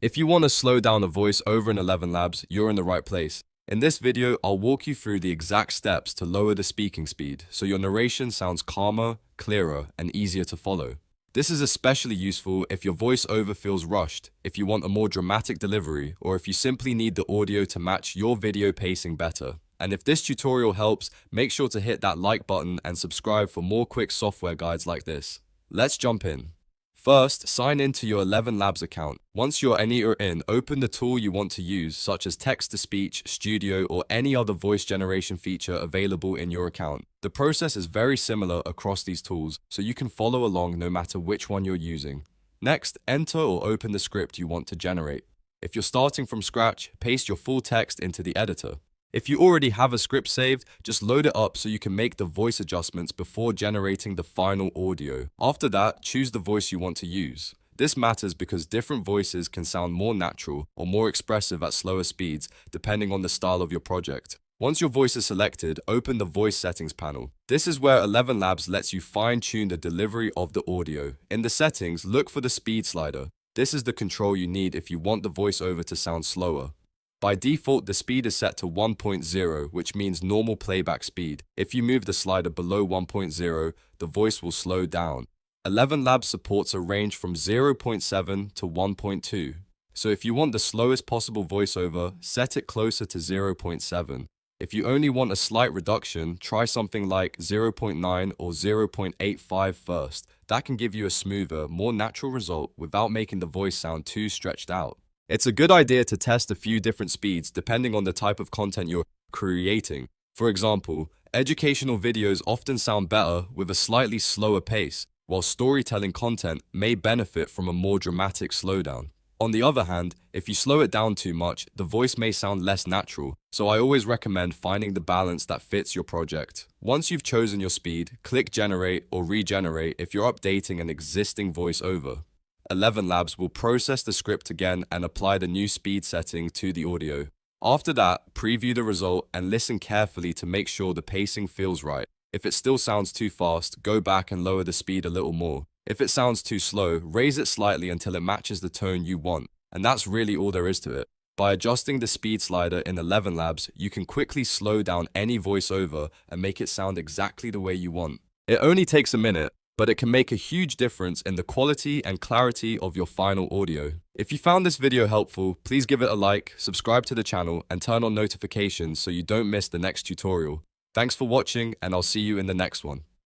If you want to slow down a voice over in ElevenLabs, you're in the right place. In this video, I'll walk you through the exact steps to lower the speaking speed so your narration sounds calmer, clearer, and easier to follow. This is especially useful if your voiceover feels rushed, if you want a more dramatic delivery, or if you simply need the audio to match your video pacing better. And if this tutorial helps, make sure to hit that like button and subscribe for more quick software guides like this. Let's jump in. First, sign in to your ElevenLabs account. Once you're in, open the tool you want to use, such as text-to-speech, studio, or any other voice generation feature available in your account. The process is very similar across these tools, so you can follow along no matter which one you're using. Next, enter or open the script you want to generate. If you're starting from scratch, paste your full text into the editor. If you already have a script saved, just load it up so you can make the voice adjustments before generating the final audio. After that, choose the voice you want to use. This matters because different voices can sound more natural or more expressive at slower speeds, depending on the style of your project. Once your voice is selected, open the voice settings panel. This is where ElevenLabs lets you fine-tune the delivery of the audio. In the settings, look for the speed slider. This is the control you need if you want the voiceover to sound slower. By default, the speed is set to 1.0, which means normal playback speed. If you move the slider below 1.0, the voice will slow down. ElevenLabs supports a range from 0.7 to 1.2. So if you want the slowest possible voiceover, set it closer to 0.7. If you only want a slight reduction, try something like 0.9 or 0.85 first. That can give you a smoother, more natural result without making the voice sound too stretched out. It's a good idea to test a few different speeds depending on the type of content you're creating. For example, educational videos often sound better with a slightly slower pace, while storytelling content may benefit from a more dramatic slowdown. On the other hand, if you slow it down too much, the voice may sound less natural, so I always recommend finding the balance that fits your project. Once you've chosen your speed, click Generate or Regenerate if you're updating an existing voiceover. ElevenLabs will process the script again and apply the new speed setting to the audio. After that, preview the result and listen carefully to make sure the pacing feels right. If it still sounds too fast, go back and lower the speed a little more. If it sounds too slow, raise it slightly until it matches the tone you want. And that's really all there is to it. By adjusting the speed slider in ElevenLabs, you can quickly slow down any voiceover and make it sound exactly the way you want. It only takes a minute, but it can make a huge difference in the quality and clarity of your final audio. If you found this video helpful, please give it a like, subscribe to the channel, and turn on notifications so you don't miss the next tutorial. Thanks for watching, and I'll see you in the next one.